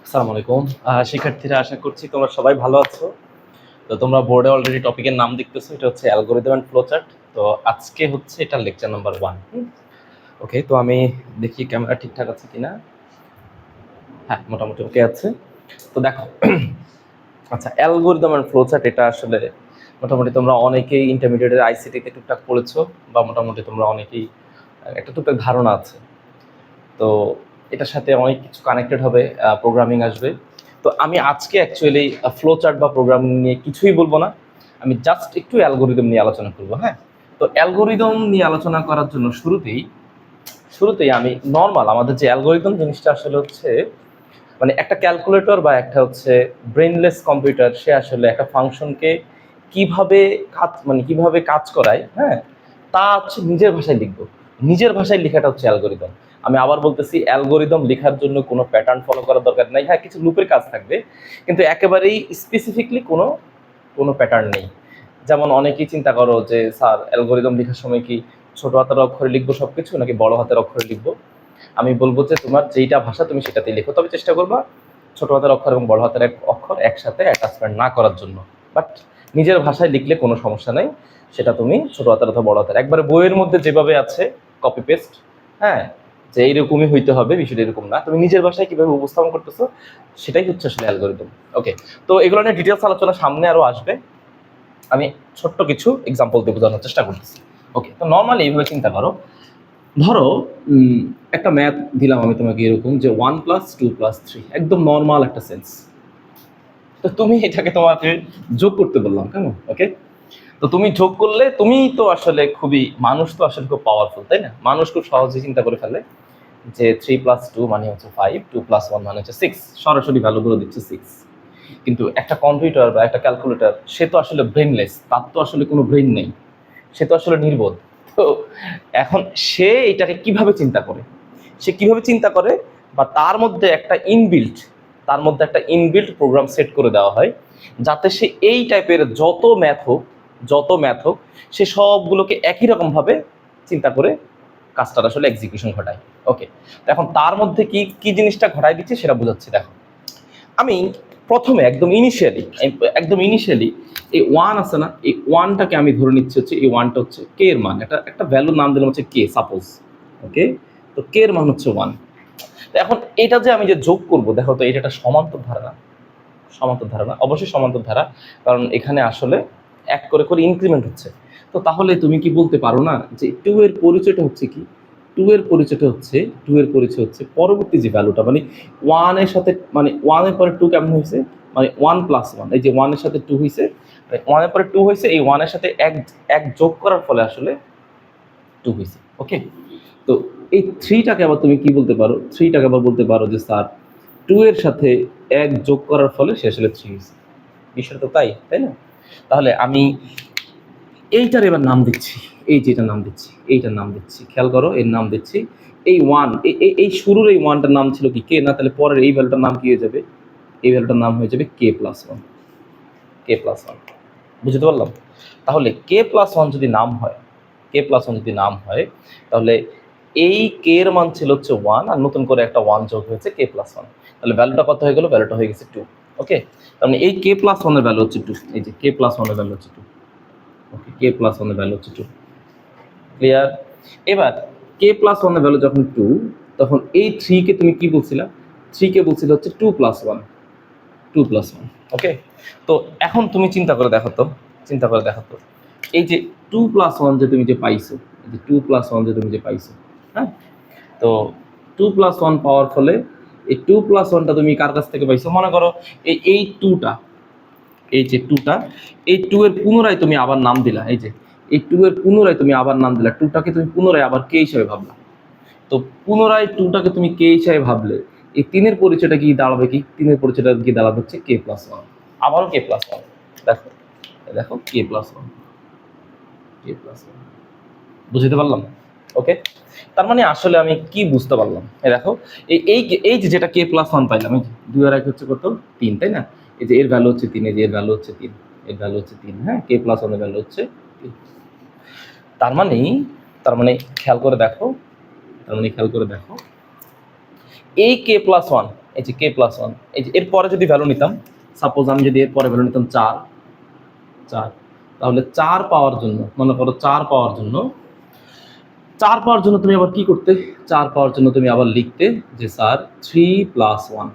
আসসালামু আলাইকুম শিক্ষার্থীরা, আশা করছি তোমরা সবাই ভালো আছো। তো তোমরা বোর্ডে অলরেডি টপিকের নাম দেখতেছো, এটা হচ্ছে অ্যালগরিদম অ্যান্ড ফ্লোচার্ট। তো আজকে হচ্ছে এটা লেকচার নাম্বার 1। ওকে, তো আমি দেখি ক্যামেরা ঠিকঠাক আছে কিনা। হ্যাঁ, মোটামুটি ওকে আছে। তো দেখো, আচ্ছা, অ্যালগরিদম অ্যান্ড ফ্লোচার্ট এটা আসলে মোটামুটি তোমরা অনেকেই ইন্টারমিডিয়েটের আইসিটিতে টুকটাক পড়েছো, বা মোটামুটি তোমরা অনেকেই একটা টুকটাক ধারণা আছে। তো এটার সাথে অনেক কিছু কানেক্টেড হবে, প্রোগ্রামিং আসবে। তো আমি আজকে অ্যাকচুয়ালি ফ্লো চার্ট বা প্রোগ্রামিং নিয়ে কিছুই বলবো না, আমি জাস্ট একটু অ্যালগোরিদম নিয়ে আলোচনা করবো। হ্যাঁ, তো অ্যালগোরিদম নিয়ে আলোচনা করার জন্য শুরুতেই আমি নর্মাল আমাদের যে অ্যালগোরিদম জিনিসটা আসলে হচ্ছে মানে একটা ক্যালকুলেটর বা একটা হচ্ছে ব্রেনলেস কম্পিউটার, সে আসলে একটা ফাংশনকে কিভাবে কাজ করায়, হ্যাঁ, তা হচ্ছে নিজের ভাষায় লিখবো। নিজের ভাষায় লেখাটা হচ্ছে অ্যালগোরিদম। আমি আবার বলতেছি, অ্যালগোরিদম লেখার জন্য কোনো প্যাটার্ন ফলো করার দরকার নাই। হ্যাঁ, কিছু লুপের কাজ থাকবে, কিন্তু একেবারেই স্পেসিফিকলি কোনো প্যাটার্ন নেই। যেমন অনেকেই চিন্তা করো যে স্যার, অ্যালগোরিদম লেখার সময় কি ছোট হাতের অক্ষরে লিখবো সব কিছু, নাকি বড় হাতের অক্ষরে লিখবো? আমি বলবো যে তোমার যেইটা ভাষা তুমি সেটাতেই লেখো, তবে চেষ্টা করবা ছোট হাতের অক্ষর এবং বড় হাতের অক্ষর একসাথে অ্যাটাচমেন্ট না করার জন্য। বাট নিজের ভাষায় লিখলে কোনো সমস্যা নেই, সেটা তুমি ছোট হাতের অথবা বড় হাতের একবারে বইয়ের মধ্যে যেভাবে আছে কপি পেস্ট, হ্যাঁ, যে এইরকমই হইতে হবে বিষয়টা এরকম না, তুমি নিজের ভাষায় কিভাবে উপস্থাপন করতেছো সেটাই হচ্ছে আসলে অ্যালগোরিদম। ওকে, তো এগুলো নিয়ে ডিটেলস আলোচনা সামনে আরো আসবে, আমি ছোট্ট কিছু এক্সাম্পল দিয়ে বোঝানোর চেষ্টা করতেছি। ওকে, তো নর্মালি এইভাবে চিন্তা করো, ধরো একটা ম্যাথ দিলাম আমি তোমাকে এরকম যে 1+2+3, একদম নর্মাল একটা সেন্স। তো তুমি এটাকে তোমাকে যোগ করতে বললাম, কেমন? ওকে, তো তুমি যোগ করলে তুমি তো আসলে মানুষ তো আসলে খুব পাওয়ারফুল, তাই না? মানুষ খুব সহজে চিন্তা করে ফেলে যে 3+2 মানে হচ্ছে 5, 2+1 মানে হচ্ছে 6, সরাসরি ভ্যালুগুলো দিচ্ছে 6। কিন্তু একটা কম্পিউটার বা একটা ক্যালকুলেটর, সে তো আসলে ব্রেনলেস, তার তো আসলে কোনো ব্রেন নেই, সে তো আসলে নির্বোধ। তো এখন সে এটাকে কিভাবে চিন্তা করে, বা তার মধ্যে একটা ইনবিল্ট প্রোগ্রাম সেট করে দেওয়া হয়, যাতে সে এই টাইপের যত ম্যাথ হোক সে সবগুলোকে একই রকমভাবে চিন্তা করে কাজটা আসলে এক্সিকিউশন ঘটায়। ওকে, এখন তার মধ্যে কি কি জিনিসটা ঘটায় দিচ্ছে সেটা বোঝাচ্ছি। দেখো, আমি প্রথমে একদম ইনিশিয়ালি এই 1 আছে না, এই 1টাকে আমি ধরে নিচ্ছি হচ্ছে এই 1টা হচ্ছে কে এর মান, একটা ভ্যালুর নাম দিলাম হচ্ছে কে, সাপোজ। ওকে, তো কে এর মান হচ্ছে 1। তো এখন এটা যে আমি যে যোগ করব, দেখো তো এটা একটা সমান্তর ধারা না? অবশ্যই সমান্তর ধারা, কারণ এখানে আসলে এক করে করে ইনক্রিমেন্ট হচ্ছে। তো তাহলে তুমি কি বলতে পারো না যে 2 এর পরিচয়টা হচ্ছে কি? 2 এর পরিচয় হচ্ছে পরবর্তী যে ভ্যালুটা, মানে 1 এর সাথে, মানে 1 এর পরে 2 কেমন হয়েছে, মানে 1+1, এই যে 1 এর সাথে 2 হয়েছে, 1 এর পরে 2 হয়েছে, এই 1 এর সাথে এক যোগ করার ফলে আসলে 2 হয়েছে। ওকে, তো এই 3টাকে আবার তুমি কি বলতে পারো? 3টাকে আবার বলতে পারো যে স্যার, 2 এর সাথে 1 যোগ করার ফলে সে আসলে 3 হয়েছে। বিষয়টা তো তাই না? তাহলে আমি এইটার এবার নাম দিচ্ছি, এইটার নাম দিচ্ছি, খেয়াল করো, এর নাম দিচ্ছি এই 1। এই শুরুর এই 1টার নাম ছিল কি? কে না? তাহলে পরের এই ভ্যালুটার নাম কি হয়ে যাবে? এই ভ্যালুটার নাম হয়ে যাবে k+1। বুঝতে পারলাম? তাহলে k+1 যদি নাম হয়, তাহলে এই কে এর মান ছিল হচ্ছে 1, আর নতুন করে একটা 1 যোগ হয়েছে k+1, তাহলে ভ্যালুটা কত হয়ে গেল? ভ্যালুটা হয়ে গেছে 2। ওকে, তার মানে এই k+1 এর ভ্যালু হচ্ছে 2, এই যে k+1 এর ভ্যালু হচ্ছে 2। ওকে, k+1 এর ভ্যালু হচ্ছে 2। ক্লিয়ার? এবার k+1 এর ভ্যালু যখন 2, তখন এই 3 কে তুমি কি বলছিলা? 3 কে বলছিল হচ্ছে 2+1। ওকে, তো এখন তুমি চিন্তা করে দেখো তো, এই যে 2+1 যে তুমি যে পাইছো, হ্যাঁ, তো 2+1 পাওয়ার ফলে এই 2+1টা তুমি কার কাছ থেকে পাইছো? মনে করো এই 2টা, এই যে 2টা, এই 2 এর পুনরায় তুমি আবার নাম দিলা, এই যে এই 2 এর পুনরায় তুমি আবার নাম দিলা, 2টাকে তুমি পুনরায় আবার কে হিসেবে ভাবলা। তো পুনরায় 2টাকে তুমি কে হিসেবে ভাবলে এই 3-এর পরিচয়টা কি দাঁড়াবে? কি 3-এর পরিচয়টা কি দাঁড়াবে? হচ্ছে k+1। আবারও k+1, দেখো k+1। বুঝতে পারলাম? ওকে, তার মানে আসলে আমি কি বুঝতে পারলাম? দেখো, এই যে যেটা k+1 পাইলাম, এই যে 2 আর 1 হচ্ছে কত? 3, তাই না? এই যে এর ভ্যালু হচ্ছে 3, এই যে এর ভ্যালু হচ্ছে 3, হ্যাঁ, k+1 এর ভ্যালু হচ্ছে 3। তার মানে খেয়াল করে দেখো, এই k+1 এই যে কে প্লাস ওয়ান, এই যে এরপরে যদি ভ্যালু নিতাম, সাপোজ আমি যদি এরপরে ভ্যালু নিতাম 4, তাহলে 4 পাওয়ার জন্য, মনে করো 4 পাওয়ার জন্য, 4 পাওয়ার জন্য তুমি আবার কি করতে, 4 পাওয়ার জন্য তুমি আবার লিখতে যে স্যার 3 প্লাস 1।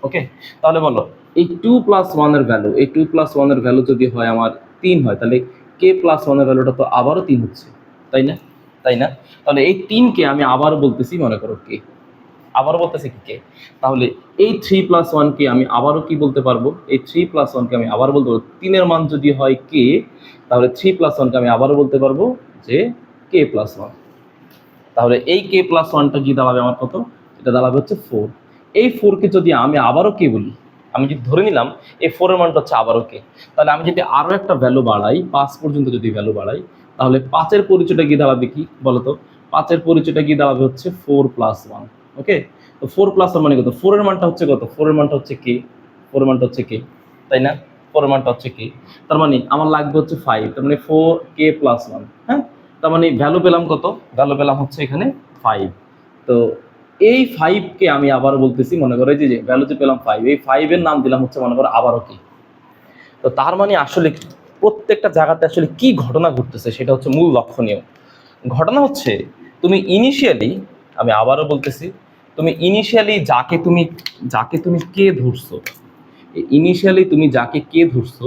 ওকে, তাহলে বলো এই 2 প্লাস 1 এর ভ্যালু, এই 2 প্লাস 1 এর ভ্যালু যদি হয় আমার 3 হয়, তাহলে কে প্লাস 1 এর ভ্যালুটা তো আবারও 3 হচ্ছে, তাই না? তাহলে এই 3কে আমি আবার বলতেছি, মনে করো কে, আবার বলতেছি কি কে, তাহলে এই 3 প্লাস 1কে আমি আবারও কি বলতে পারবো, এই 3 প্লাস 1কে আমি আবার বলতে পারবো, 3 এর মান যদি হয় কে, তাহলে 3 প্লাস 1কে আমি আবারও বলতে পারবো যে কে প্লাস 1। তাহলে এই কে প্লাস 1টা কি দাঁড়াবে আমার কত, এটা দাঁড়াবে হচ্ছে 4। এই 4কে যদি আমি আবারও কে বলি, আমি যদি ধরে নিলাম এই 4 এর মানটা হচ্ছে আবারও কে, তাহলে আমি যদি আরও একটা ভ্যালু বাড়াই, 5 পর্যন্ত যদি ভ্যালু বাড়াই, তাহলে 5 এর পরিচয়টা কি দাঁড়াবে, কি বলতো, 5 এর পরিচয়টা কি দাঁড়াবে হচ্ছে 4 প্লাস 1। ওকে, তো 4 প্লাস 1 মানে কত, 4 এর মানটা হচ্ছে কত, 4 এর মানটা হচ্ছে কে, 4 এর মানটা হচ্ছে কে, তাই না? 4 এর মানটা হচ্ছে কে, তার মানে আমার লাগবে হচ্ছে 5, তার মানে 4 কে প্লাস 1। হ্যাঁ, তার মানে ভ্যালু পেলাম কত, ভ্যালু পেলাম হচ্ছে এখানে 5। তো এই 5কে আমি আবার বলতেছি, মনে করো যে ভ্যালু যে পেলাম 5, এই 5 এর নাম দিলাম হচ্ছে মনে করো আবারও কি। তো তার মানে আসলে প্রত্যেকটা জায়গাতে আসলে কি ঘটনা ঘটতেছে সেটা হচ্ছে মূল লক্ষণীয় ঘটনা হচ্ছে, তুমি ইনিশিয়ালি, আমি আবারও বলতেছি, তুমি ইনিশিয়ালি যাকে তুমি কে ধরছো, ইনিশিয়ালি তুমি যাকে কে ধরছো,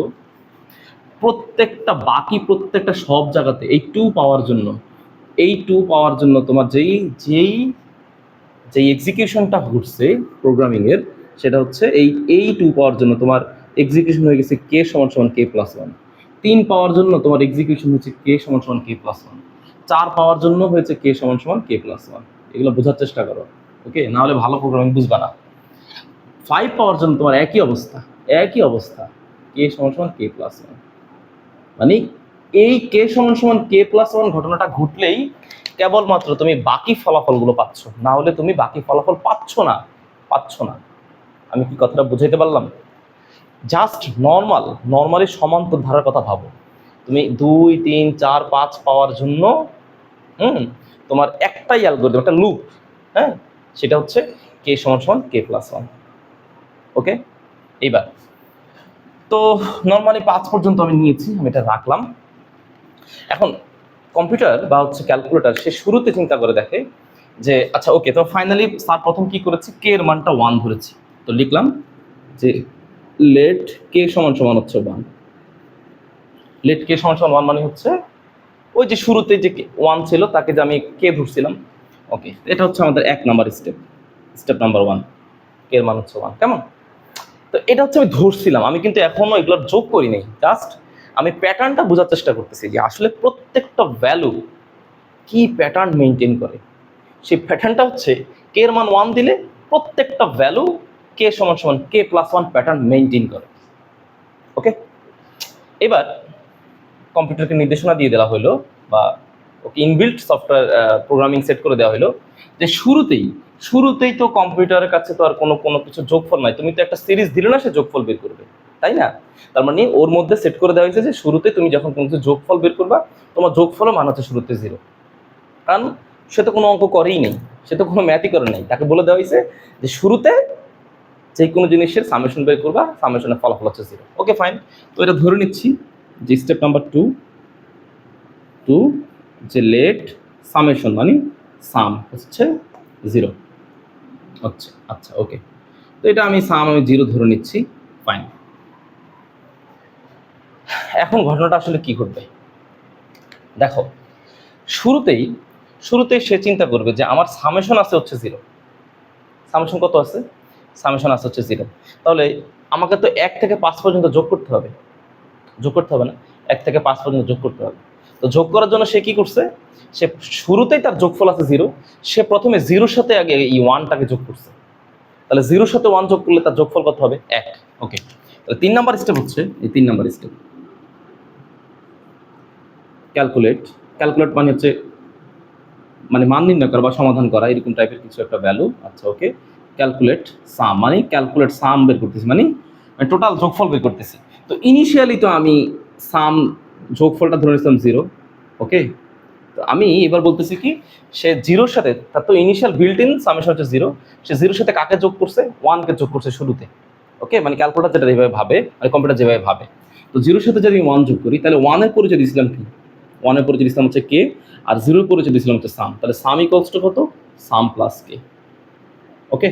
প্রত্যেকটা সব জায়গাতে এই 2 পাওয়ার জন্য, এই 2 পাওয়ার জন্য তোমার যেই এক্সিকিউশনটা ঘটছে প্রোগ্রামিং এর, সেটা হচ্ছে এই 2 পাওয়ার জন্য তোমার এক্সিকিউশন হয়ে গেছে কে সমান সমান কে প্লাস 1। 3 পাওয়ার জন্য তোমার এক্সিকিউশন হচ্ছে কে সমান সমান কে প্লাস 1। 4 পাওয়ার জন্য হয়েছে কে সমান সমান কে প্লাস 1। এগুলো বোঝার চেষ্টা করো, ওকে, না হলে ভালো প্রোগ্রামিং বুঝবা না। 5 পাওয়ার জন্য তোমার একই অবস্থা, কে সমান সমান কে প্লাস 1। মানে এই কে সমান সমান কে প্লাস 1 ঘটনাটা ঘটলেই কেবলমাত্র তুমি বাকি ফলাফলগুলো পাচ্ছ, না হলে তুমি বাকি ফলাফল পাচ্ছ না। আমি কি কথাটা বুঝাইতে পারলাম? জাস্ট নর্মালি সমান্তর ধারার কথা ভাবো, তুমি 2, 3, 4, 5 পাওয়ার জন্য তোমার একটাই অ্যালগরিদম, একটা লুপ, হ্যাঁ, সেটা হচ্ছে কে সমান সমান কে প্লাস 1। ওকে, এইবার তো নর্মালি 5 পর্যন্ত আমি নিয়েছি, আমি এটা রাখলাম। এখন কম্পিউটার বা হচ্ছে ক্যালকুলেটর সে শুরুতে চিন্তা করে দেখে যে আচ্ছা ওকে, তো ফাইনালি স্যার প্রথম কি করেছে, কে এর মানটা 1 ধরেছি, তো লিখলাম যে লেট কে সমান সমান হচ্ছে 1। লেট কে সমান সমান 1 মানে হচ্ছে ওই যে শুরুতে যে 1 ছিল তাকে যে আমি কে ধরছিলাম। ওকে, এটা হচ্ছে আমাদের 1 নাম্বার স্টেপ নাম্বার 1, কে এর মান হচ্ছে 1। কেমন? তো এটা হচ্ছে আমি ধরছিলাম, আমি কিন্তু এখনো এগুলোর যোগ করি নাই, জাস্ট আমি প্যাটার্নটা বোঝার চেষ্টা করতেছি যে আসলে প্রত্যেকটা ভ্যালু কি প্যাটার্ন মেনটেন করে। সেই প্যাটার্নটা হচ্ছে কে এর মান 1 দিলে প্রত্যেকটা ভ্যালু কে সমান সমান কে প্লাস 1 প্যাটার্ন মেনটেন করে। ওকে, এবার কম্পিউটারকে নির্দেশনা দিয়ে দেওয়া হলো বা ওকে ইনবিল্ট সফটওয়্যার প্রোগ্রামিং সেট করে দেওয়া হলো যে শুরুতেই তো কম্পিউটারের কাছে তো আর কোনো কিছু যোগফল নাই, তুমি তো একটা সিরিজ দিলে না সে যোগফল বের করবে, তাই না? তার মানে ওর মধ্যে সেট করে দেওয়া হয়েছে যে শুরুতে তুমি যখন কোনো কিছু যোগফল বের করবা, তোমার যোগফলের মান হচ্ছে শুরুতে 0, কারণ সে তো কোনো অঙ্ক করেই নেই, সে তো কোনো ম্যাথই করে নাই, তাকে বলে দেওয়া হয়েছে যে শুরুতে যে কোনো জিনিসের সামেশন বের করবা, সামেশনের ফলাফল হচ্ছে 0। ওকে ফাইন, তো এটা ধরে নিচ্ছি যে স্টেপ নাম্বার 2 যে লেট সামেশন মানে সাম হচ্ছে 0 হচ্ছে। আচ্ছা ওকে, তো এটা আমি 0 ধরে নিচ্ছি, ফাইন। এখন ঘটনাটা আসলে কি ঘটবে দেখো, শুরুতেই সে চিন্তা করবে যে আমার সামেশন আছে হচ্ছে 0। সামেশন কত আছে? সামেশন আছে হচ্ছে 0। তাহলে আমাকে তো 1 থেকে 5 পর্যন্ত যোগ করতে হবে না? 1 থেকে 5 পর্যন্ত যোগ করতে হবে। তো যোগ করার জন্য সে কি করছে, সে শুরুতেই তার যোগফল আছে 0, সে প্রথমে 0-র সাথে আগে এই 1টাকে যোগ করছে। তাহলে 0-র সাথে 1 যোগ করলে তার যোগফল কত হবে? 1। ওকে, তাহলে 3 নাম্বার স্টেপ হচ্ছে এই 3 নাম্বার স্টেপ ক্যালকুলেট মানে হচ্ছে মানে মান নির্ণয় করা বা সমাধান করা, এরকম টাইপের কিছু একটা ভ্যালু। আচ্ছা ওকে, ক্যালকুলেট সাম মানে ক্যালকুলেট সাম বের করতেছি, মানে টোটাল যোগফল বের করতেছি। তো ইনিশিয়ালি তো আমি সাম যোগফলটা ধরে নিয়েছিলাম 0। ওকে, তো আমি এবার বলতেছি কি, সে জিরোর সাথে, তার তো ইনিশিয়াল বিল্ট ইন সামেশন হচ্ছে জিরো, সে জিরোর সাথে কাকে যোগ করছে, ওয়ানকে যোগ করছে শুরুতে। ওকে, মানে ক্যালকুলেটার যেটা যেভাবে ভাবে, মানে কম্পিউটার যেভাবে ভাবে। তো জিরোর সাথে যদি ওয়ান যোগ করি, তাহলে ওয়ানের পরিচয় দিয়েছিলাম কি, ওয়ানের পরিচয় দিয়েছিলাম হচ্ছে কে, আর জিরোর পরিচয় দিয়েছিলাম হচ্ছে সাম। তাহলে সাম ইকুয়ালস টু কত, সাম প্লাস কে। ওকে,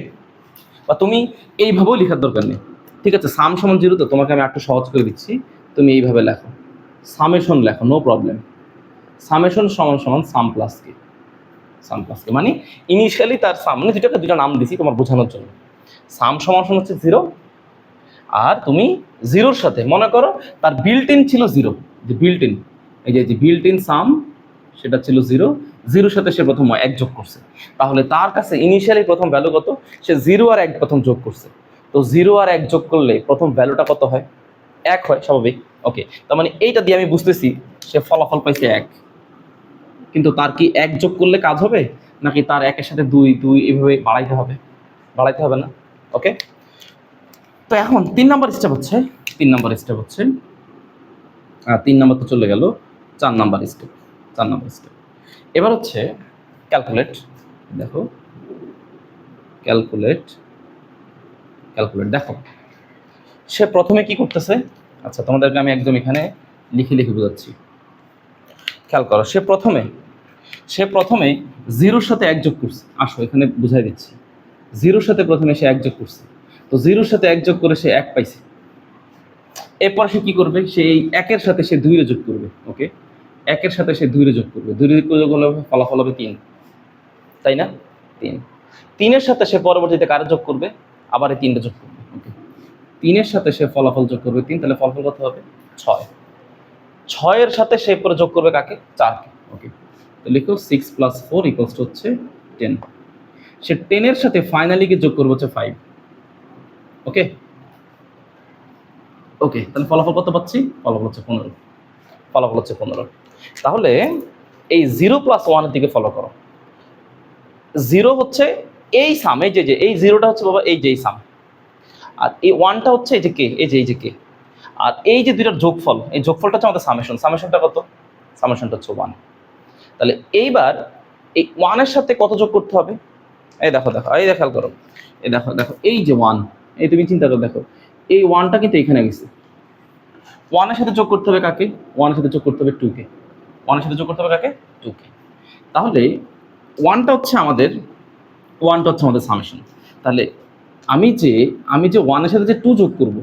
বা তুমি এইভাবেও লেখার দরকার নেই, ঠিক আছে। সাম সমান জিরো, তো তোমাকে আমি একটু সহজ করে দিচ্ছি, তুমি এইভাবে লেখো, সামেশন লেখো, নো প্রবলেম। সামেশন সমান সমান সাম প্লাস কে, সাম প্লাস কে মানে ইনিশিয়ালি তার সাম, মানে দুটা নাম দিছি তোমার বোঝানোর জন্য। সাম সমান সমান হচ্ছে জিরো, আর তুমি জিরোর সাথে মনে করো তার বিল্ট ইন ছিল জিরো, যে বিল্ট ইন, এই যে বিল্ট ইন সাম সেটা ছিল জিরো, জিরোর সাথে সে প্রথম এক যোগ করছে, তাহলে তার কাছে ইনিশিয়ালি প্রথম ভ্যালু কত, সে জিরো আর এক প্রথম যোগ করছে। তো জিরো আর এক যোগ করলে প্রথম ভ্যালুটা কত হয়, এক হয়, স্বাভাবিক। ওকে, তার মানে এইটা দিয়ে আমি বুঝতেছি সে ফলাফল পাইছে এক। কিন্তু তার কি এক যোগ করলে কাজ হবে, নাকি তার একের সাথে দুই দুই এভাবে বাড়াইতে হবে, বাড়াইতে হবে না। ওকে, তো এখন 3 নম্বর স্টেপ হচ্ছে, 3 নম্বর স্টেপ হচ্ছে, 3 নম্বর তো চলে গেল, 4 নম্বর স্টেপ, 4 নম্বর স্টেপ এবার হচ্ছে ক্যালকুলেট। দেখো ক্যালকুলেট, ক্যালকুলেট দেখো সে প্রথমে কি করতেছে। আচ্ছা, তোমাদেরকে আমি একদম এখানে লিখে লিখে বোঝাচ্ছি, খেয়াল করো। সে প্রথমে জিরোর সাথে এক যোগ করছে, আসো এখানে বুঝাই দিচ্ছি। জিরোর সাথে প্রথমে সে এক যোগ করছে, তো জিরোর সাথে এক যোগ করে সে এক পাইছে। এরপর সে কি করবে, সে এই একের সাথে সে দুইরে যোগ করবে। ওকে, একের সাথে সে দুইরে যোগ করবে, দুইরে যোগ হলে ফলাফল হবে 3, তাই না, 3। 3-এর সাথে সে পরবর্তীতে কারে যোগ করবে, আবার এই 3টা যোগ করবে। ওকে, 3-এর সাথে সে ফলাফল যোগ করবে 3, তাহলে ফলাফল কত হবে 6। 6-এর সাথে সে পরে যোগ করবে কাকে, 4কে। ওকে, তো লিখো 6 + 4 = হচ্ছে 10। সে 10-এর সাথে ফাইনালি কে যোগ করবে হচ্ছে 5। ওকে, ওকে, তাহলে ফলাফল কত পাচ্ছি, ফলাফল হচ্ছে 15, ফলাফল হচ্ছে 15। তাহলে এই 0 + 1 এর দিকে ফলো করো। 0 হচ্ছে এই সাম, এই যে এই 0টা হচ্ছে বাবা এই যে এই সাম, আর এই 1টা হচ্ছে এই যে কে, এই যে কে, আর এই যে দুইটার যোগফল, এই যোগফলটা হচ্ছে আমাদের সামেশন। সামেশনটা কত, সামেশনটা হচ্ছে 1। তাহলে এইবার এই 1-এর সাথে কত যোগ করতে হবে, এই দেখো দেখো, এই খেয়াল করো, এই দেখো দেখো, এই যে 1, এই তুমি চিন্তা করো, দেখো এই 1টা কিন্তু এখানে গেছে। 1-এর সাথে যোগ করতে হবে কাকে, 1-এর সাথে যোগ করতে হবে 2কে, 1-এর সাথে যোগ করতে হবে কাকে, 2কে। তাহলে 1টা হচ্ছে আমাদের সামেশন। তাহলে আমি যে 1-এর সাথে যে 2 যোগ করবো,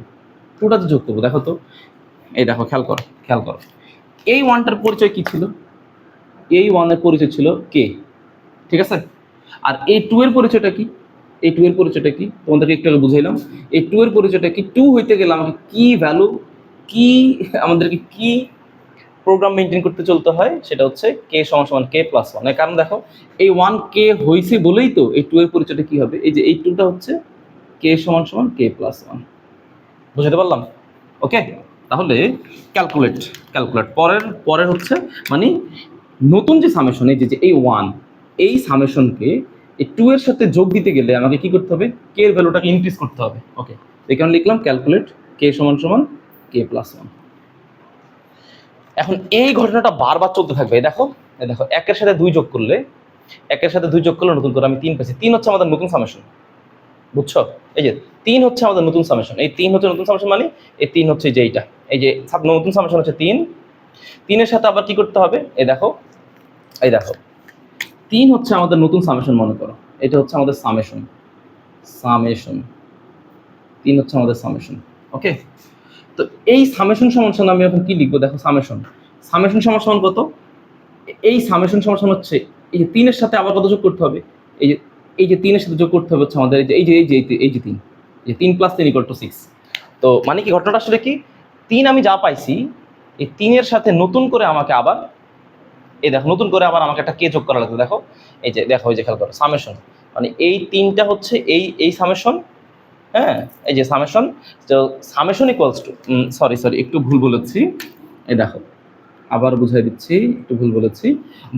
2টা যোগ করবো, দেখো তো, এই দেখো খেয়াল করো, খেয়াল করো, এই 1টার পরিচয় কি ছিল, এই 1-এর পরিচয় ছিল কে, ঠিক আছে। আর এই 2 এর পরিচয়টা কি, এই 2 এর পরিচয়টা কি, তোমাদেরকে একটু আগে বুঝাইলাম। এই 2 এর পরিচয়টা কি, 2 হইতে গেলে আমাকে কি ভ্যালু, কি আমাদেরকে কি প্রোগ্রাম মেনটেন করতে চলতে হয়, সেটা হচ্ছে কে সমান সমান কে প্লাস 1। এর কারণ দেখো এই 1 কে হয়েছে বলেই তো এই 2 এর পরিচয়টা কি হবে, এই যে এই 2টা হচ্ছে কে সমান সমান কে প্লাস 1। বুঝতে পারলাম। ওকে, তাহলে ক্যালকুলেট, ক্যালকুলেট পরের হচ্ছে মানে নতুন যে সামেশন, এই যে এই 1, এই সামেশনকে এই 2 এর সাথে যোগ দিতে গেলে আমাকে কি করতে হবে, কে এর ভ্যালুটাকে ইনক্রিজ করতে হবে। ওকে, এই কারণে লিখলাম ক্যালকুলেট কে সমান সমান কে প্লাস 1। এখন এই ঘটনাটা বারবার চলতে থাকবে। এই দেখো একের সাথে 2 যোগ করলে, একের সাথে 2 যোগ করলে নতুন করে আমি 3 পাইছি। 3 হচ্ছে আমাদের নতুন সামেশন, বুঝছো, এই যে 3 হচ্ছে আমাদের নতুন সামেশন। এই 3 হচ্ছে নতুন সামেশন, মানে এই 3 হচ্ছে যে এইটা, এই যে নতুন সামেশন হচ্ছে 3। 3-এর সাথে আবার কি করতে হবে, এই দেখো 3 হচ্ছে আমাদের নতুন সামেশন, মনে করো এটা হচ্ছে আমাদের সামেশন, 3 হচ্ছে আমাদের সামেশন। ওকে, তো এই সামেশন সমান আমি এখন কি লিখবো, দেখো সামেশন সমান কত, এই সামেশন সমান হচ্ছে এই যে 3-এর সাথে আবার কত যোগ করতে হবে, এই যে 3-এর সাথে যোগ করতে হবে হচ্ছে আমাদের এই যে 3 + 3 = 6। তো মানে কি ঘটনাটা আসলে কি, 3 আমি যা পাইছি, এই 3-এর সাথে নতুন করে আমাকে আবার এই দেখো নতুন করে আবার আমাকে একটা কে যোগ করা লাগবে। দেখো এই যে খেয়াল করো, সামেশন মানে এই 3টা হচ্ছে এই সামেশন, হ্যাঁ, এই যে সামেশন। তো সামেশন ইকুয়ালস টু, সরি একটু ভুল বলেছি, এই দেখো আবার বুঝাই দিচ্ছি, একটু ভুল বলেছি,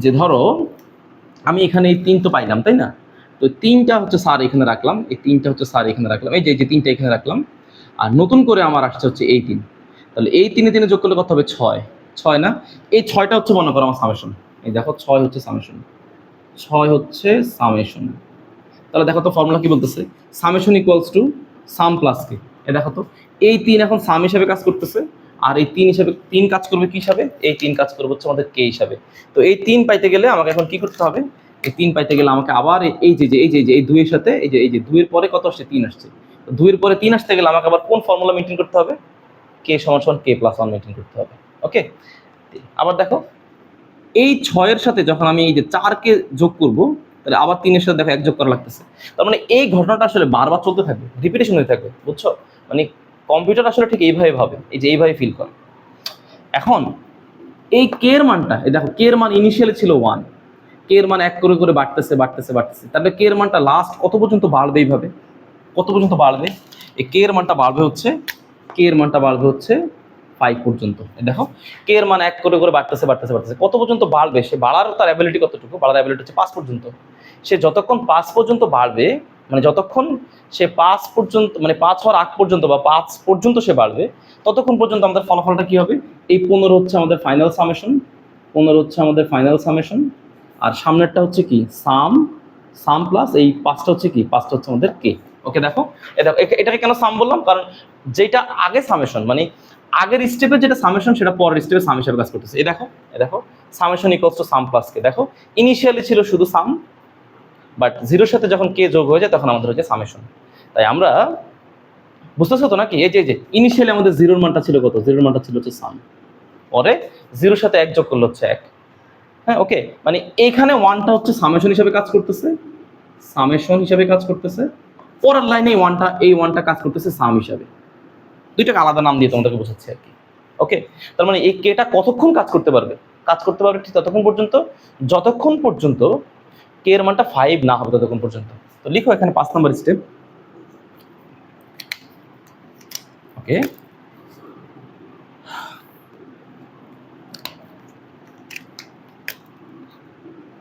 যে ধরো আমি এখানে এই 3 তো পাইলাম, তাই না, তো 3টা হচ্ছে স্যার এখানে রাখলাম, এই 3টা হচ্ছে স্যার এখানে রাখলাম, এই যে 3টা এখানে রাখলাম, আর নতুন করে আমার আসছে হচ্ছে এই 3। তাহলে এই 3 যোগ করলে কত হবে, 6 না, এই 6টা হচ্ছে মনে করো আমার সামেশন, এই দেখো 6 হচ্ছে সামেশন, 6 হচ্ছে সামেশন। তাহলে দেখো তো ফর্মুলা কি বলতেছে, summation equals to sum plus K. এ দেখো তো এই 3 এখন সাম হিসাবে কাজ করতেছে, আর এই 3 হিসাবে 3 কাজ করবে কি হিসাবে, এই 3 কাজ করবে হচ্ছে আমাদের কে হিসাবে। তো এই 3 পাইতে গেলে আমাকে এখন কি করতে হবে, এই 3 পাইতে গেলে আমাকে আবার এই 2 এর সাথে এই যে 2 এর পরে কত আসছে, 3 আসছে। তো 2 এর পরে 3 আসতে গেলে আমাকে আবার কোন ফর্মুলা মেনটেন করতে হবে, কে সমান সমান কে প্লাস 1 মেনটেন করতে হবে। ওকে, আবার দেখো এই 6 এর সাথে যখন আমি এই যে 4 কে যোগ করব, তাহলে আবার 3 এর সাথে দেখো 1 যোগ করা লাগতেছে। তার মানে এই ঘটনাটা আসলে বারবার চলতে থাকবে, রিপিটেশন হতে থাকবে, বুঝছো? মানে কম্পিউটার আসলে ঠিক এইভাবে ভাবে, এই যে এইভাবে ফিল করে। এখন এই কে এর মানটা, এই দেখো কে এর মান ইনিশিয়ালি ছিল 1, কে এর মান 1 করে করে বাড়তেছে বাড়তেছে বাড়তেছে, তাহলে কে এর মানটা লাস্ট কত পর্যন্ত বাড়বে, এইভাবে কত পর্যন্ত বাড়বে, এই কে এর মানটা বাড়বে হচ্ছে, কে এর মানটা বাড়বে হচ্ছে 5 পর্যন্ত। দেখো কে এর মান 1 করে করে বাড়তেছে বাড়তেছে বাড়তেছে, কত পর্যন্ত বাড়বে, সে বাড়ার তার অ্যাবিলিটি কতটুকু, বাড়ার অ্যাবিলিটি হচ্ছে 5 পর্যন্ত। সে যতক্ষণ 5 পর্যন্ত বাড়বে, মানে যতক্ষণ সে 5 পর্যন্ত, মানে 5 হওয়ার আগ পর্যন্ত বা 5 পর্যন্ত সে বাড়বে, ততক্ষণ পর্যন্ত আমাদের ফলাফলটা কি হবে, এই 15 হচ্ছে আমাদের ফাইনাল সামেশন, 15 হচ্ছে আমাদের ফাইনাল সামেশন, আর সামনেরটা হচ্ছে কি সাম প্লাস এই 5টা হচ্ছে কি, 5টা হচ্ছে আমাদের কে। ওকে, দেখো এটাকে কেন সাম বললাম, কারণ যেটা আগে সামেশন, মানে আগের স্টেপে যেটা সামেশন, সেটা পরের স্টেপে সাম হিসেবে কাজ করতেছে। এই দেখো summation equals to sum plus K. দেখো ইনিশিয়ালি ছিল শুধু সাম, বাট জিরোর সাথে যখন কে যোগ হয়ে যায় তখন আমাদের হচ্ছে সামেশন। তাই আমরা বুঝতেছো তো নাকি, এই যে ইনিশিয়ালি আমাদের জিরোর মানটা ছিল কত, জিরোর মানটা ছিল হচ্ছে সাম, পরে জিরোর সাথে 1 যোগ করলে হচ্ছে 1। হ্যাঁ, ওকে, মানে এইখানে 1টা হচ্ছে সামেশন হিসেবে কাজ করতেছে, সামেশন হিসেবে কাজ করতেছে, পরের লাইনে এই 1টা কাজ করতেছে সাম হিসাবে। দুইটাকে আলাদা নাম দিয়ে তোমাদেরকে বোঝাচ্ছি আর কি। ওকে, তার মানে এই কেটা কতক্ষণ কাজ করতে পারবে, ঠিক ততক্ষণ পর্যন্ত যতক্ষণ পর্যন্ত কে এর মানটা 5 না হবে, ততক্ষণ পর্যন্ত। তো লিখো এখানে 5 নম্বর স্টেপ। ওকে,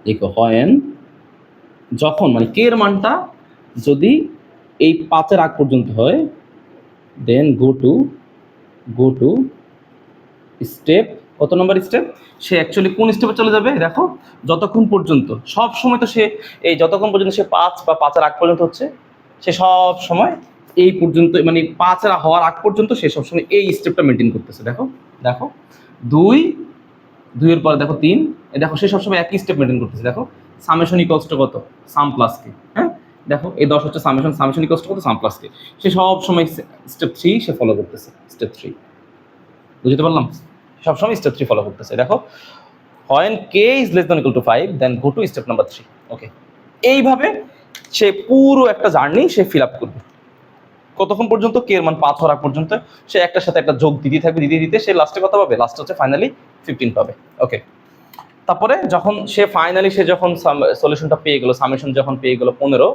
লিখো হয় যখন, মানে কে এর মানটা যদি এই 5 এর আগ পর্যন্ত হয়, দেন গো টু স্টেপ, কত নম্বর স্টেপ, সে অ্যাকচুয়ালি কোন স্টেপে চলে যাবে, দেখো যতক্ষণ পর্যন্ত, সব সময় তো সে এই যতক্ষণ পর্যন্ত সে 5 বা 5 এর আগ পর্যন্ত হচ্ছে, সে সব সময় এই পর্যন্ত, মানে 5 এর হওয়ার আগ পর্যন্ত সে সবসময় এই স্টেপটা মেনটেন করতেছে। দেখো 2 এর পরে দেখো 3, দেখো সে সবসময় একই স্টেপ মেনটেন করতেছে। দেখো সামেশন ইকুয়ালস টু কত, সাম প্লাস কে। হ্যাঁ, দেখো এই 10 হচ্ছে সামেশন ইকুয়ালস টু কত, সাম প্লাস কে। সে সব সময় স্টেপ 3 সে ফলো করতেছে, স্টেপ 3, বুঝতে পারলাম, সবসময় স্টেপ 3 ফলো করতেছে। দেখো when k is less than equal to 5 then go to step number 3। ওকে, এইভাবে সে পুরো একটা জার্নি সে ফিল আপ করবে, কতক্ষণ পর্যন্ত, কে এর মান 5 হওয়ার আগ পর্যন্ত সে একটার সাথে একটা যোগ দিতে থাকবে, দিতে সে লাস্টে কত পাবে, লাস্টে হচ্ছে ফাইনালি 15 পাবে। ওকে, তারপরে যখন সে ফাইনালি যখন সলিউশনটা পেয়ে গেল, সামেশন যখন পেয়ে গেল 15,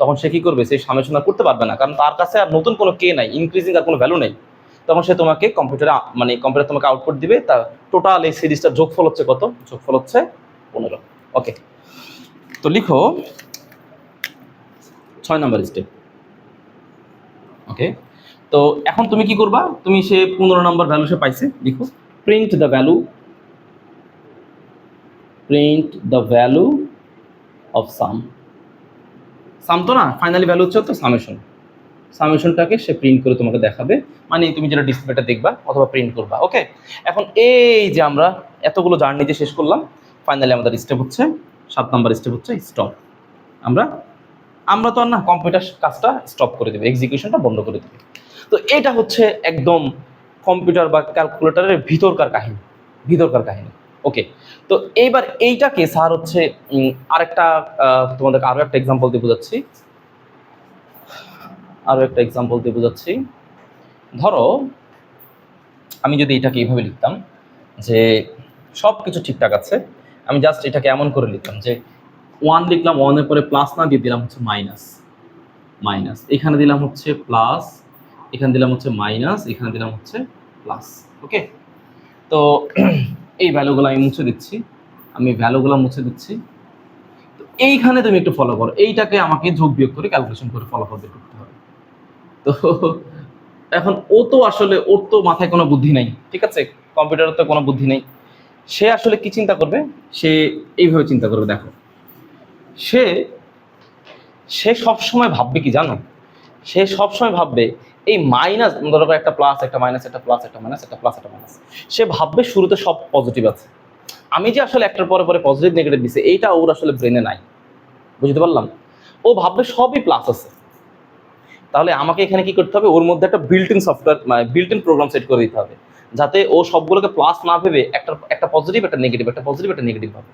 তখন সে কি করবে, সেই সামেশন আর করতে পারবে না, কারণ তার কাছে আর নতুন কোনো কে নাই, ইনক্রিজিং আর কোনো ভ্যালু নেই। তখন সে তোমাকে কম্পিউটার তোমাকে আউটপুট দিবে, তা টোটাল এই সিরিজটার যোগফল হচ্ছে কত, যোগফল হচ্ছে 15। ওকে, তো লিখো 6 নম্বর স্টেপ। ওকে, তো এখন তুমি কি করবা, তুমি সে 15 নম্বর ভ্যালু সে পাইছে, লিখো print the value of some তো না, ফাইনালি ভ্যালু হচ্ছে তো সামেশনটাকে সে প্রিন্ট করে তোমাকে দেখাবে, মানে তুমি যেটা ডিসপ্লেটা দেখবা অথবা প্রিন্ট করবা। ওকে, এখন এই যে আমরা এতগুলো জার্নি যে শেষ করলাম, ফাইনালি আমাদের স্টেপ হচ্ছে 7 নম্বর স্টেপ হচ্ছে স্টপ। আমরা তো আর না কম্পিউটার কাজটা স্টপ করে দেবে, এক্সিকিউশনটা বন্ধ করে দেবে। তো এটা হচ্ছে একদম কম্পিউটার বা ক্যালকুলেটরের ভিতরকার কাহিনী। ওকে, তো এইবার এইটাকে স্যার হচ্ছে আরেকটা তোমাদেরকে আরো একটা এক্সাম্পল দিয়ে বোঝাচ্ছি। ধরো আমি যদি এটাকে এইভাবে লিখতাম যে সব কিছু ঠিকঠাক আছে, আমি জাস্ট এটাকে এমন করে লিখতাম যে 1 লিখলাম, 1 এর পরে প্লাস না দিয়ে দিলাম হচ্ছে মাইনাস, এখানে দিলাম হচ্ছে প্লাস, এখানে দিলাম হচ্ছে মাইনাস, এখানে দিলাম হচ্ছে প্লাস। ওকে, তো এই ভ্যালুগুলো আমি মুছে দিচ্ছি, তো এইখানে তুমি একটু ফলো করো, এইটাকে আমাকে যোগ বিয়োগ করে ক্যালকুলেশন করে ফলাফল বের করতে হবে। তো এখন ওর তো মাথায় কোনো বুদ্ধি নেই, ঠিক আছে, কম্পিউটারের তো কোনো বুদ্ধি নেই। সে আসলে কি চিন্তা করবে, সে এইভাবে চিন্তা করবে। দেখো সে সে সবসময় ভাববে কি জানো, সে সবসময় ভাববে এই মাইনাস, ধরো একটা প্লাস একটা মাইনাস একটা প্লাস একটা মাইনাস একটা প্লাস একটা মাইনাস, সে ভাববে শুরুতে সব পজিটিভ আছে। আমি যে আসলে একটার পরে পরে পজিটিভ নেগেটিভ দিছে এইটা ওর আসলে ব্রেনে নাই, বুঝতে পারলাম। ও ভাববে সবই প্লাস আছে। তাহলে আমাকে এখানে কি করতে হবে, ওর মধ্যে একটা বিল্ট ইন সফটওয়্যার মানে বিল্ট ইন প্রোগ্রাম সেট করে দিতে হবে, যাতে ও সবগুলোকে প্লাস না ভেবে একটা পজিটিভ একটা নেগেটিভ একটা পজিটিভ একটা নেগেটিভ ভাবে।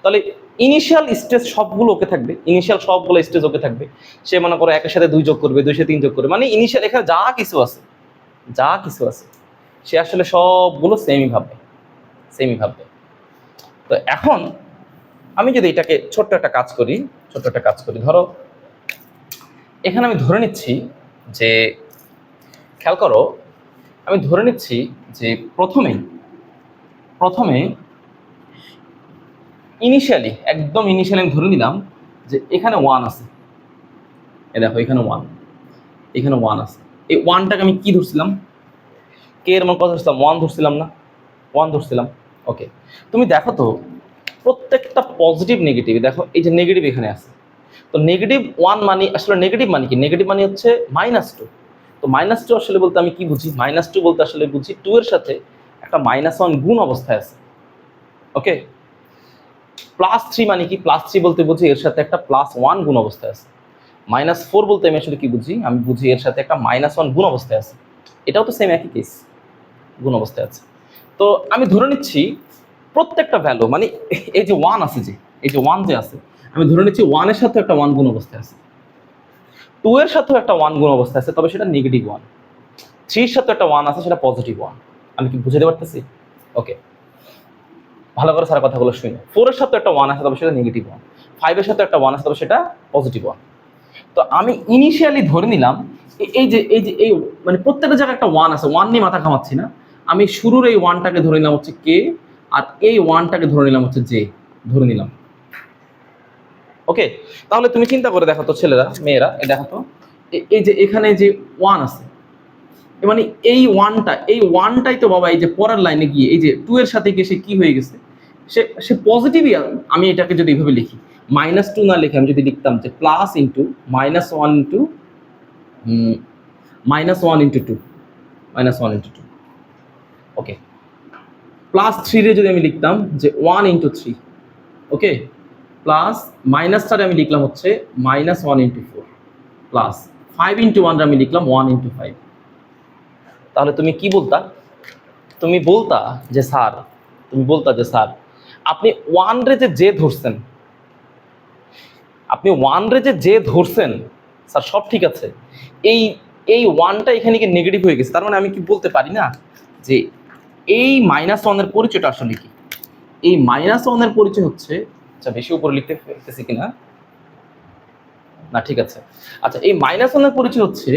তাহলে ইনিশিয়াল স্টেজ সবগুলো ওকে থাকবে, ইনিশিয়াল সবগুলো স্টেজ ওকে থাকবে। সে মনে করো একের সাথে 2 যোগ করবে, 2 সাথে 3 যোগ করবে, মানে ইনিশিয়াল এখানে যা কিছু আছে সে আসলে সবগুলো সেমই ভাববে। তো এখন আমি যদি এটাকে ছোট্ট একটা কাজ করি, ধরো এখানে আমি ধরে নিচ্ছি যে, খেয়াল করো, আমি ধরে নিচ্ছি যে প্রথমে ইনিশিয়ালি আমি ধরে নিলাম যে এখানে 1 আছে। এ দেখো এখানে 1 আছে। এই 1টাকে আমি কি ধরছিলাম, কে এর মান কত ধরছিলাম, 1 ধরছিলাম না, 1 ধরছিলাম। ওকে, তুমি দেখো তো প্রত্যেকটা পজিটিভ নেগেটিভ, দেখো এই যে নেগেটিভ এখানে আছে, তো -1 মানে আসলে নেগেটিভ মানে কি, নেগেটিভ মানে হচ্ছে -2। তো -2 আসলে বলতে আমি কি বুঝি, -2 বলতে আসলে বুঝি 2 এর সাথে একটা -1 গুণ অবস্থায় আছে। ওকে, +3 মানে কি, +3 বলতে বুঝি এর সাথে একটা +1 গুণ অবস্থায় আছে। -4 বলতে আমি আসলে কি বুঝি, আমি বুঝি এর সাথে একটা -1 গুণ অবস্থায় আছে। এটাও তো সেম একই কেস, গুণ অবস্থায় আছে। তো আমি ধরে নিচ্ছি প্রত্যেকটা ভ্যালু মানে এই যে 1 আছে, যে এই যে 1 যে আছে, আমি ধরে নিচ্ছি 1 এর সাথে একটা 1 গুণ অবস্থায় আছে, 2 এর সাথেও একটা 1 গুণ অবস্থায় আছে, তবে সেটা -1। 3 এর সাথে একটা 1 আছে, সেটা +1। আমি কি বুঝাতে পারতেছি? ওকে, ভালো করে সারা কথাগুলো শুনে। 4 এর সাথে একটা 1 আছে, তবে সেটা -1। 5 এর সাথে একটা 1 আছে, তবে সেটা +1। তো আমি ইনিশিয়ালি ধরে নিলাম এই মানে প্রত্যেকটা জায়গায় একটা 1 আছে, 1 নিয়ে মাথা ঘামাচ্ছি না। আমি শুরুর এই 1টাকে ধরে নিলাম হচ্ছে কে, আর এই 1টাকে ধরে নিলাম হচ্ছে জে, ধরে নিলাম। ওকে, তাহলে তুমি চিন্তা করে দেখো তো ছেলেরা মেয়েরা, দেখো তো এই যে এখানে যে 1 আছে, মানে এই 1টাই তো বাবা এই যে পরের লাইনে গিয়ে এই যে 2 এর সাথে গিয়ে সে কি হয়ে গেছে, সে পজিটিভই। আমি এটাকে যদি এইভাবে লিখি, -2 না লিখে আমি যদি লিখতাম যে প্লাস ইন্টু -1 ইন্টু -1 ইন্টু 2। ওকে, +3 রে যদি আমি লিখতাম যে 1 ইন্টু 3। ওকে, প্লাস -টারে আমি লিখলাম হচ্ছে -1 ইন্টু 4, প্লাস 5 ইন্টু 1 রে আমি লিখলাম 1 ইন্টু 5। তাহলে তুমি কি বলতা, তুমি বলতা যে স্যার আপনি 1 রে যে ধরছেন, স্যার সব ঠিক আছে, এই 1টা এখানে কি নেগেটিভ হয়ে গেছে, তার মানে আমি কি বলতে পারি না যে এই -1 এর পরিচয়টা আসলে কি, এই -1 এর পরিচয় হচ্ছে, আচ্ছা বেশি উপরে লিখতে ফেলতেছি কিনা, না ঠিক আছে, আচ্ছা এই -1 এর পরিচয় হচ্ছে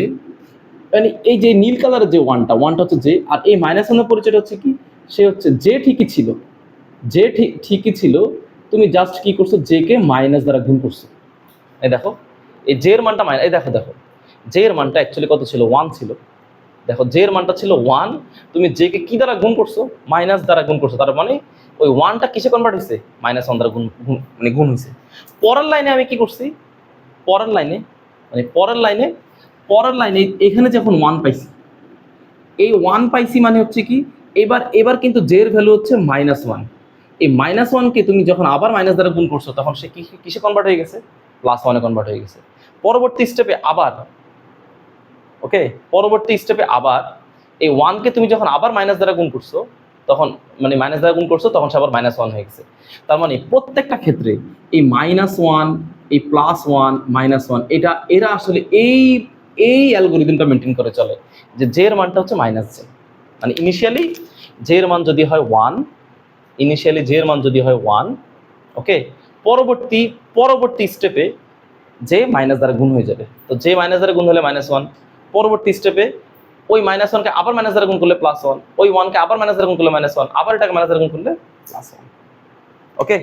মানে এই যে নীল কালারের যে 1টা হচ্ছে জে, আর এই -1 এর পরিচয়টা হচ্ছে কি, সে হচ্ছে জে ঠিকই ছিল, তুমি জাস্ট কি করছো, জে কে মাইনাস দ্বারা গুণ করছো। এই দেখো এই জে এর মানটা এই দেখো জে এর মানটা অ্যাকচুয়ালি কত ছিল, 1 ছিল। দেখো জে এর মানটা ছিল 1, তুমি জে কে কি দ্বারা গুণ করছো, মাইনাস দ্বারা গুণ করছো, তার মানে ওই 1টা কিসে কনভার্ট হয়েছে, -1 দ্বারা গুণ হয়েছে। পরের লাইনে আমি কি করছি, পরের লাইনে এখানে যখন 1 পাইছি, এই 1 পাইছি মানে হচ্ছে কি, এবার কিন্তু জে এর ভ্যালু হচ্ছে -1। এই -1 কে তুমি যখন আবার মাইনাস দ্বারা গুণ করছো, তখন সে কিসে কনভার্ট হয়ে গেছে, +1 এ কনভার্ট হয়ে গেছে। পরবর্তী স্টেপে আবার এই 1 কে তুমি যখন আবার মাইনাস দ্বারা গুণ করছো, তখন মানে মাইনাস দ্বারা গুণ করছো, তখন সে আবার -1 হয়ে গেছে। তার মানে প্রত্যেকটা ক্ষেত্রে এই -1 এই +1 -1 এরা আসলে এই অ্যালগরিদমটা মেনটেন করে চলে, যে জে এর মানটা হচ্ছে -j, মানে ইনিশিয়ালি জে এর মান যদি হয় 1, ওকে, পরবর্তী স্টেপে জে মাইনাস দ্বারা গুণ হয়ে যাবে। তো জে মাইনাস দ্বারা গুণ হলে -1, পরবর্তী স্টেপে ওই -1 কে আবার মাইনাস দ্বারা গুণ করলে +1, ওই 1 কে আবার মাইনাস দ্বারা গুণ করলে -1, আবার এটাকে মাইনাস দ্বারা গুণ করলে +1। ওকে,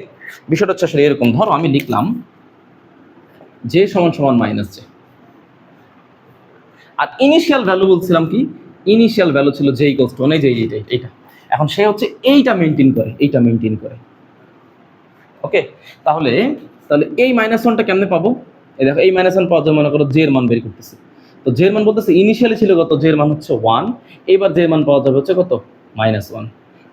বিষয়টা হচ্ছে আসলে এরকম। ধরো আমি লিখলাম জে সমান -j, আর ইনিশিয়াল ভ্যালু বলছিলাম কি, ইনিশিয়াল ভ্যালু ছিল জে ইকুয়ালস টু, এই যে এইটা এখন সে হচ্ছে এইটা মেনটেন করে। ওকে, তাহলে এই -1টা কেমনে পাবো? এই দেখো, এই -1 পাওয়ার জন্য মনে করো জে এর মান বের করতেছি। তো জে এর মান বলতেছে ইনিশিয়ালি ছিল কত, জে এর মান হচ্ছে 1, এবার জে এর মান পাওয়া যাবে হচ্ছে কত, -1।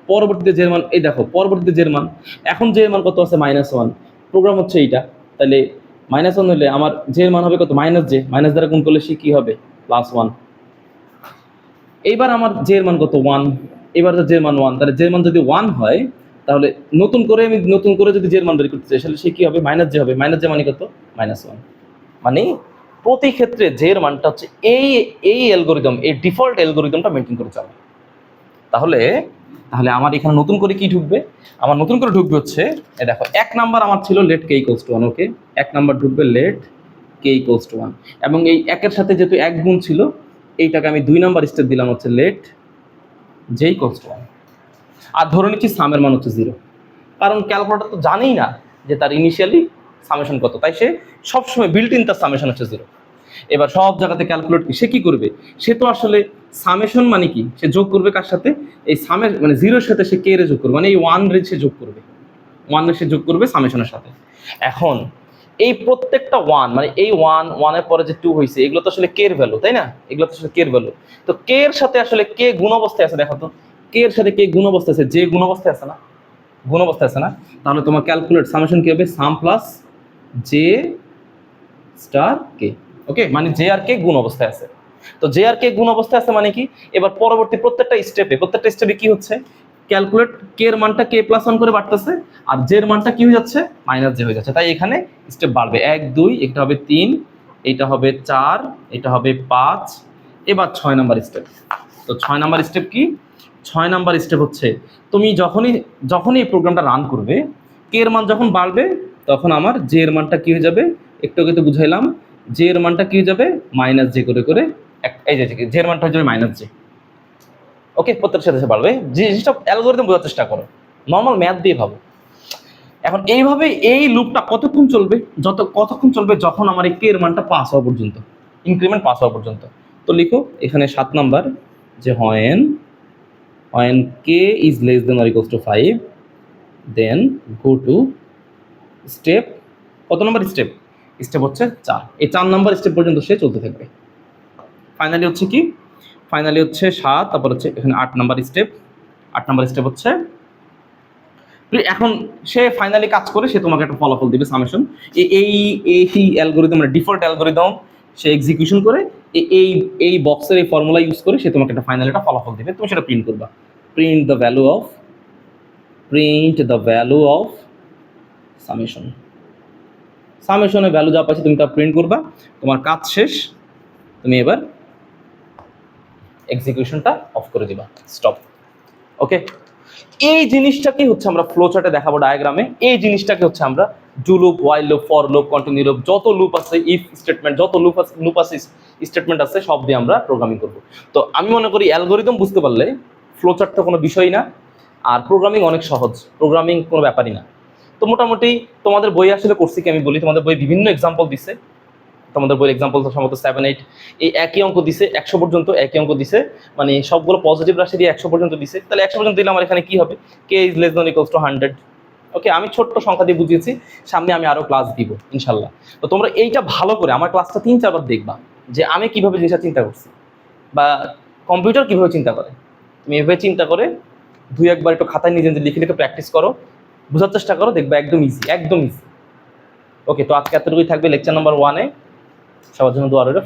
পরবর্তীতে জে এর মান, এই দেখো পরবর্তীতে জে এর মান, এখন জে এর মান কত আছে, -1। প্রোগ্রাম হচ্ছে এইটা, তাহলে -1 হলে আমার জে এর মান হবে কত, -j, মাইনাস দ্বারা গুণ করলে সে কি হবে, +1। এইবার আমার জে এর মান কত, 1, এবার জে এর মান 1, তাহলে জে এর মান যদি 1 হয় তাহলে নতুন করে যদি জে এর মান বের করতে চাই তাহলে সে কি হবে, -j হবে। -j মানে কত, -1। মানে প্রতি ক্ষেত্রে জে এর মানটা হচ্ছে এই অ্যালগরিদম, এই ডিফল্ট অ্যালগরিদমটা মেনটেন করে চলে। তাহলে আমার এখানে নতুন করে কি ঢুকবে, আমার নতুন করে ঢুকবে হচ্ছে, এই দেখো 1 নাম্বার আমার ছিল লেট k = 1। ওকে, 1 নাম্বার ঢুকবে লেট k = 1, এবং এই 1 এর সাথে যেহেতু 1 গুণ ছিল, এইটাকে আমি 2 নাম্বার স্টেপ দিলাম হচ্ছে লেট j = 1। আর ধরে নিচ্ছি সামের মান হচ্ছে 0, কারণ ক্যালকুলেটর তো জানেই না যে তার ইনিশিয়ালি সামেশন কত, তাই সে সবসময় বিল্ট ইন তার সামেশন হচ্ছে 0। এবার সব জায়গাতে ক্যালকুলেট সে কি করবে, সে তো আসলে সামেশন মানে কি, সে যোগ করবে কার সাথে, এই সামের মানে 0-এর সাথে সে কে রে যোগ করবে, মানে এই 1 রে সে যোগ করবে, 1 রে সে যোগ করবে সামেশনের সাথে। এখন এই প্রত্যেকটা 1, মানে এই 1 এর পরে যে 2 হয়েছে, এগুলো তো আসলে কে এর ভ্যালু, তাই না, এগুলো তো আসলে কে এর ভ্যালু। তো কে এর সাথে আসলে কে গুণ অবস্থায় আছে, দেখো তো কে এর সাথে কে গুণ অবস্থায় আছে, যে গুণ অবস্থায় আছে না, গুণ অবস্থায় আছে না, তাহলে তোমার ক্যালকুলেট সামেশন কি হবে, সাম প্লাস জে স্টার কে। ওকে, মানে জে আর কে গুণ অবস্থায় আছে। তো জে আর কে গুণ অবস্থায় আছে মানে কি, এবার পরবর্তী প্রত্যেকটা স্টেপে কি হচ্ছে, ক্যালকুলেট কে এর মানটা k + 1 করে বাড়তেছে, আর জে এর মানটা কি হয়ে যাচ্ছে, -j হয়ে যাচ্ছে। তাই এখানে স্টেপ বাড়বে 1 2, এটা হবে 3, এটা হবে 4, এটা হবে 5, এবার 6 নাম্বার স্টেপ। তো 6 নাম্বার স্টেপ কি, 6 নাম্বার স্টেপ হচ্ছে তুমি যখনই এই প্রোগ্রামটা রান করবে, কে এর মান যখন বাড়বে তখন আমার জে এর মানটা কি হয়ে যাবে, একটু আগে তো বুঝাইলাম, জে এর মানটা কি হয়ে যাবে, -j করে এই যে জে এর মানটা হয়ে যাবে -j। ওকে, প্রত্যেকটার সাথে বাড়বে। জিনিসটা অ্যালগরিদম বোঝার চেষ্টা করো, নর্মাল ম্যাথ দিয়ে ভাবো। এখন এইভাবে এই লুপটা কতক্ষণ চলবে, যখন আমার এই কে এর মানটা পাস হওয়া পর্যন্ত, ইনক্রিমেন্ট পাস হওয়া পর্যন্ত। তো লিখো এখানে 7 নাম্বার, যে when k is less than or equals to 5, then go to step, কত নম্বর স্টেপ হচ্ছে 4। এই 4 নাম্বার স্টেপ পর্যন্ত সে চলতে থাকবে। ফাইনালি হচ্ছে কি, ফাইনালি হচ্ছে 7, তারপর হচ্ছে এখানে 8 নাম্বার স্টেপ। 8 নাম্বার স্টেপ হচ্ছে, এখন সে ফাইনালি কাজ করে সে তোমাকে একটা ফলাফল দিবে সামেশন। এই অ্যালগরিদম, মানে ডিফল্ট অ্যালগরিদম সে এক্সিকিউশন করে এই বক্সের এই ফর্মুলা ইউজ করে সে তোমাকে একটা ফাইনাল একটা ফলাফল দিবে, তুমি সেটা প্রিন্ট করবা। প্রিন্ট দ্য ভ্যালু অফ সামেশনের ভ্যালু যা পাচ্ছি তুমি তা প্রিন্ট করবা, তোমার কাজ শেষ, তুমি এবার এক্সিকিউশনটা অফ করে দিবা, স্টপ। ওকে, এই জিনিসটাকে হচ্ছে আমরা ফ্লো চার্টে দেখাবো ডায়াগ্রামে। এই জিনিসটাকে হচ্ছে আমরা do loop, while loop, for loop, continue loop, যত লুপ আছে, ইফ স্টেটমেন্ট, যত লুপ আছে স্টেটমেন্ট আছে, সব দিয়ে আমরা প্রোগ্রামিং করব। তো আমি মনে করি অ্যালগরিদম বুঝতে পারলে ফ্লো চার্ট তো কোনো বিষয়ই না, আর প্রোগ্রামিং অনেক সহজ, প্রোগ্রামিং কোনো ব্যাপারই না। তো মোটামুটি তোমাদের বই আসলে করছি কি, আমি বলি তোমাদের বই বিভিন্ন এক্সাম্পল দিছে, তোমাদের বইয়ের এক্সাম্পল তো সম্ভবত 7 8 এই একই অঙ্ক দিছে, 100 পর্যন্ত একই অঙ্ক দিছে, মানে সবগুলো পজিটিভ রাশি দিয়ে 100 পর্যন্ত দিছে। তাহলে 100 পর্যন্ত দিলে আমার এখানে কি হবে, k is less than or equals to 100। ওকে, আমি ছোট্ট সংখ্যা দিয়ে বুঝিয়েছি, সামনে আমি আরো ক্লাস দিব ইনশাল্লাহ। তো তোমরা এইটা ভালো করে আমার ক্লাসটা 3-4 বার দেখবা, যে আমি কিভাবে জিনিসটা চিন্তা করছি, বা কম্পিউটার কিভাবে চিন্তা করে। তুমি এভাবে চিন্তা করে 2-1 বার একটু খাতায় নিজে লিখে প্র্যাকটিস করো, বোঝার চেষ্টা করো, দেখবা একদম ইজি, একদম ইজি। ওকে, তো আজকে এতটুকুই থাকবে লেকচার নাম্বার 1-এ। সবার জন্য দোয়া রইল।